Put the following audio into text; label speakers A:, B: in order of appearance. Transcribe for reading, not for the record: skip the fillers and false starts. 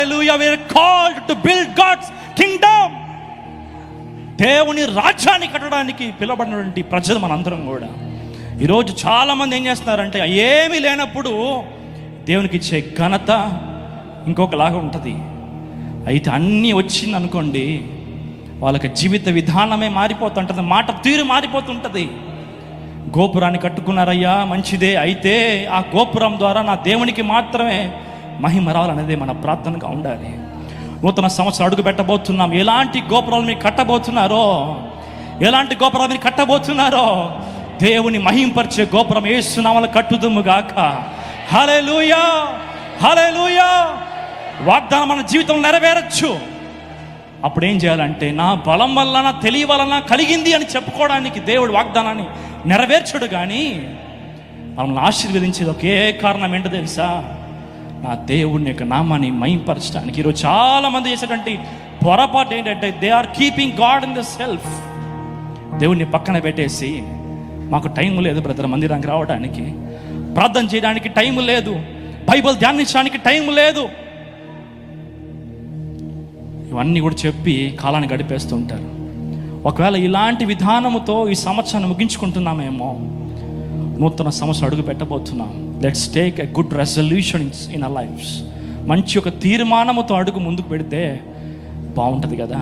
A: Hallelujah, we are called to build God's kingdom. దేవుని రాజ్యాన్ని కట్టడానికి పిలువబడినటువంటి ప్రజలు మనందరం కూడా. ఈరోజు చాలామంది ఏం చేస్తున్నారంటే ఏమీ లేనప్పుడు దేవునికి ఇచ్చే ఘనత ఇంకొకలాగా ఉంటుంది. అయితే అన్నీ వచ్చింది అనుకోండి, వాళ్ళకి జీవిత విధానమే మారిపోతుంటుంది, మాట తీరు మారిపోతుంటుంది. గోపురాన్ని కట్టుకున్నారయ్యా, మంచిదే, అయితే ఆ గోపురం ద్వారా నా దేవునికి మాత్రమే మహిమ రావాలనేది మన ప్రార్థనగా ఉండాలి. నూతన సంవత్సరం అడుగు పెట్టబోతున్నాం. ఎలాంటి గోపురాలు మీరు కట్టబోతున్నారో, ఎలాంటి గోపురాలు మీరు కట్టబోతున్నారో, దేవుని మహింపరిచే గోపురం యేసు నామములో కట్టుదుము గాక. హల్లెలూయా, హల్లెలూయా. వాగ్దానం మన జీవితంలో నెరవేరచ్చు. అప్పుడు ఏం చేయాలంటే, నా బలం వల్ల, నా తెలివి వలన కలిగింది అని చెప్పుకోవడానికి దేవుడు వాగ్దానాన్ని నెరవేర్చడు. కానీ మనల్ని ఆశీర్వదించేది ఒకే కారణం ఏంటో తెలుసా? నా దేవుడిని యొక్క నామాన్ని మహింపరచడానికి. ఈరోజు చాలామంది చేసేటువంటి పొరపాటు ఏంటంటే, they are keeping god in the self. దేవుడిని పక్కన పెట్టేసి, మాకు టైం లేదు బ్రదర్ మందిరానికి రావడానికి, ప్రార్థన చేయడానికి టైం లేదు, బైబిల్ ధ్యానించడానికి టైం లేదు, ఇవన్నీ కూడా చెప్పి కాలాన్ని గడిపేస్తూ ఉంటారు. ఒకవేళ ఇలాంటి విధానముతో ఈ సంవత్సరాన్ని ముగించుకుంటున్నామేమో, నూతన సంవత్సరం అడుగు పెట్టబోతున్నాం. Let's take a good resolutions in our lifes. మంచి ఒక తీర్మానముతో అడుగు ముందుకు పెడితే బాగుంటుంది కదా.